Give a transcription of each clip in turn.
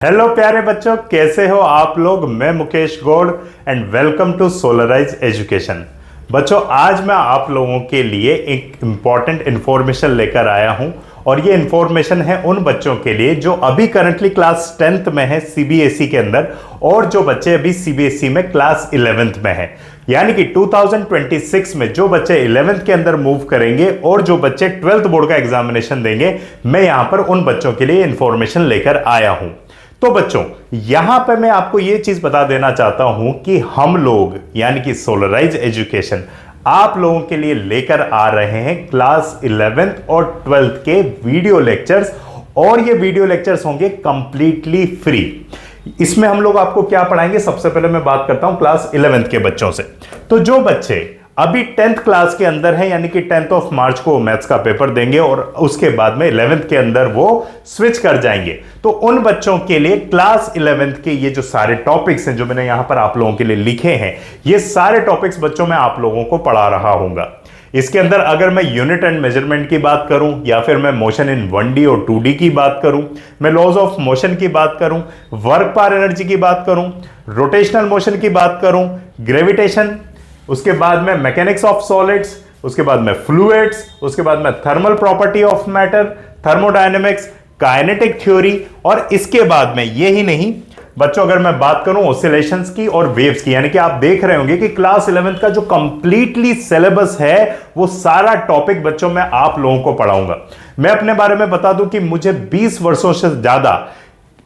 Hello प्यारे बच्चों, कैसे हो आप लोग। मैं Mukesh Gaur and welcome to Solarize Education. बच्चों, आज मैं आप लोगों के लिए एक इम्पॉर्टेंट इन्फॉर्मेशन लेकर आया हूं और ये इन्फॉर्मेशन है उन बच्चों के लिए जो अभी करंटली क्लास 10th में है सीबीएसई के अंदर, और जो बच्चे अभी सीबीएसई में क्लास 11th में है। यानी कि 2026 में जो बच्चे 11th के अंदर मूव करेंगे और जो बच्चे 12th बोर्ड का एग्जामिनेशन देंगे, मैं यहां पर उन बच्चों के लिए इंफॉर्मेशन लेकर आया हूं। तो बच्चों, यहां पे मैं आपको यह चीज बता देना चाहता हूं कि हम लोग यानी कि सोलराइज एजुकेशन आप लोगों के लिए लेकर आ रहे हैं क्लास 11th और 12th के वीडियो लेक्चर्स, और ये वीडियो लेक्चर्स होंगे कंप्लीटली फ्री। इसमें हम लोग आपको क्या पढ़ाएंगे, सबसे पहले मैं बात करता हूं क्लास 11th के बच्चों से। तो जो बच्चे अभी 10th क्लास के अंदर है, यानी कि 10th ऑफ मार्च को मैथ्स का पेपर देंगे और उसके बाद में 11th के अंदर वो स्विच कर जाएंगे, तो उन बच्चों के लिए क्लास 11th के ये जो सारे टॉपिक्स हैं जो मैंने यहां पर आप लोगों के लिए लिखे हैं, ये सारे टॉपिक्स बच्चों मैं आप लोगों को पढ़ा रहा हूंगा। इसके अंदर अगर मैं यूनिट एंड मेजरमेंट की बात करूं, या फिर मैं मोशन इन 1D और 2D की बात करूं, मैं लॉज ऑफ मोशन की बात करूं, वर्क पावर एनर्जी की बात करूं, रोटेशनल मोशन की बात करूं, ग्रेविटेशन, उसके बाद में मैकेनिक्स ऑफ सॉलिड्स, उसके बाद में फ्लूइड्स, उसके बाद में thermal property of matter, thermodynamics, kinetic theory, और इसके बाद में यही नहीं बच्चों, अगर मैं बात करूं ऑसिलेशंस की और वेव्स की, यानी कि आप देख रहे होंगे कि क्लास 11th का जो कंप्लीटली सिलेबस है वो सारा टॉपिक बच्चों मैं आप लोगों को पढ़ाऊंगा। मैं अपने बारे में बता दूं कि मुझे 20 वर्षों से ज्यादा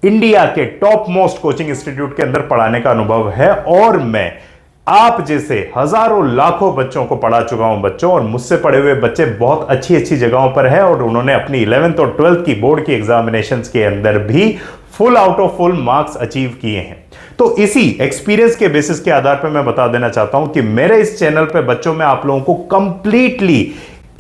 इंडिया के टॉप मोस्ट कोचिंग इंस्टीट्यूट के अंदर पढ़ाने का अनुभव है, और मैं आप जैसे हजारों लाखों बच्चों को पढ़ा चुका हूं बच्चों, और मुझसे पढ़े हुए बच्चे बहुत अच्छी अच्छी जगहों पर हैं और उन्होंने अपनी 11th और 12th की बोर्ड की एग्जामिनेशंस के अंदर भी full out of full marks achieve किए हैं। तो इसी एक्सपीरियंस के बेसिस के आधार पर मैं बता देना चाहता हूं कि मेरे इस चैनल पे बच्चों में आप लोगों को कंप्लीटली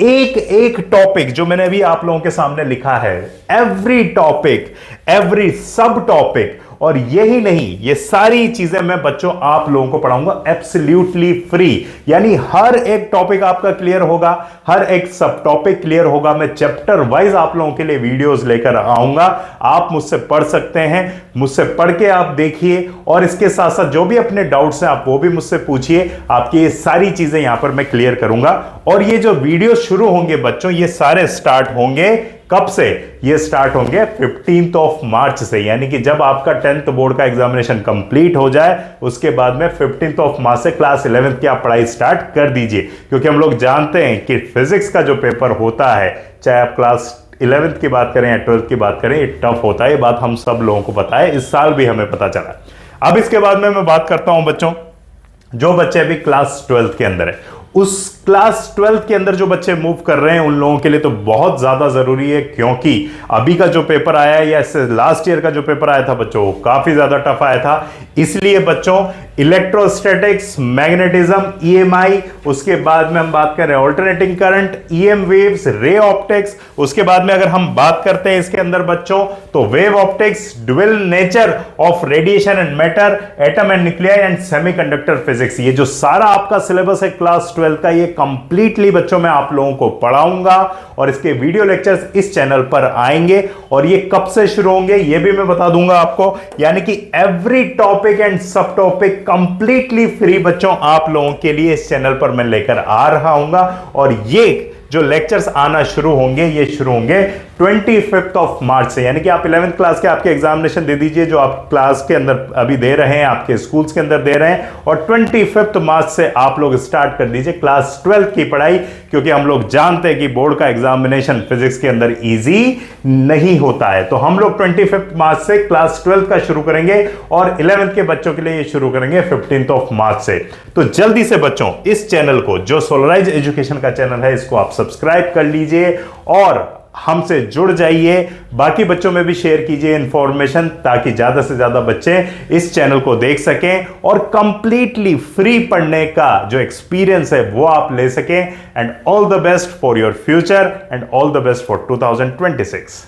एक एक टॉपिक जो मैंने अभी आप लोगों के सामने लिखा है, एवरी टॉपिक, एवरी सब टॉपिक, और यही नहीं, ये सारी चीजें मैं बच्चों आप लोगों को पढ़ाऊंगा एब्सोल्युटली फ्री। यानी हर एक टॉपिक आपका क्लियर होगा, हर एक सब टॉपिक क्लियर होगा। मैं चैप्टर वाइज आप लोगों के लिए वीडियोस लेकर आऊंगा, आप मुझसे पढ़ सकते हैं, मुझसे पढ़ के आप देखिए, और इसके साथ साथ जो भी अपने डाउट्स हैं आप वो भी मुझसे पूछिए। आपकी ये सारी चीजें यहां पर मैं क्लियर करूंगा। और ये जो वीडियो शुरू होंगे बच्चों, ये सारे स्टार्ट होंगे कब से? ये स्टार्ट होंगे 15th ऑफ मार्च से, यानी कि जब आपका 10th बोर्ड का एग्जामिनेशन कंप्लीट हो जाए उसके बाद में 15th ऑफ मार्च से क्लास 11th की आप पढ़ाई स्टार्ट कर दीजिए। क्योंकि हम लोग जानते हैं कि फिजिक्स का जो पेपर होता है, चाहे आप क्लास 11th की बात करें या 12th की बात करें, ये टफ होता है। ये बात हम सब लोगों को पता है, इस साल भी हमें पता चला। अब इसके बाद में मैं बात करता हूं बच्चों, जो बच्चे अभी क्लास 12th के अंदर है, उस क्लास 12th के अंदर जो बच्चे मूव कर रहे हैं उन लोगों के लिए तो बहुत ज्यादा जरूरी है, क्योंकि अभी का जो पेपर आया है या इससे लास्ट ईयर का जो पेपर आया था बच्चों, काफी ज्यादा टफ आया था। इसलिए बच्चों इलेक्ट्रोस्टैटिक्स, मैग्नेटिज्म, ईएमआई, उसके बाद में हम बात करें alternating current, EM waves, ray optics, उसके बाद में अगर हम बात करते हैं इसके अंदर बच्चों तो wave optics, dual nature of radiation and matter, atom and nuclear and semiconductor physics, ये जो सारा आपका सिलेबस है क्लास 12th का, ये कंप्लीटली बच्चों मैं आप लोगों को पढ़ाऊंगा, और इसके वीडियो लेक्चर्स इस चैनल पर आएंगे। और ये कब से शुरू होंगे ये भी मैं बता दूंगा आपको, यानी कि एवरी टॉपिक एंड सब टॉपिक कंप्लीटली फ्री बच्चों आप लोगों के लिए इस चैनल पर मैं लेकर आ रहा हूंगा। और ये जो लेक्चर्स आना शुरू होंगे, ये शुरू होंगे 25th ऑफ मार्च से, यानी कि आप 11th क्लास के आपके एग्जामिनेशन दे दीजिए जो आप क्लास के अंदर अभी दे रहे हैं, आपके स्कूल्स के अंदर दे रहे हैं, और 25th मार्च से आप लोग स्टार्ट कर दीजिए क्लास 12th की पढ़ाई। क्योंकि हम लोग जानते हैं कि बोर्ड का एग्जामिनेशन फिजिक्स के अंदर इजी नहीं होता है, तो हम लोग 25th मार्च से क्लास 12th का शुरू करेंगे, और 11th के बच्चों के लिए ये शुरू करेंगे 15th ऑफ मार्च से। तो जल्दी से बच्चों इस चैनल को, जो सोलराइज एजुकेशन का चैनल है, इसको आप सब्सक्राइब कर लीजिए और हमसे जुड़ जाइए। बाकी बच्चों में भी शेयर कीजिए इंफॉर्मेशन, ताकि ज्यादा से ज्यादा बच्चे इस चैनल को देख सकें और कंप्लीटली फ्री पढ़ने का जो एक्सपीरियंस है वो आप ले सकें। And all the best for your future and all the best for 2026।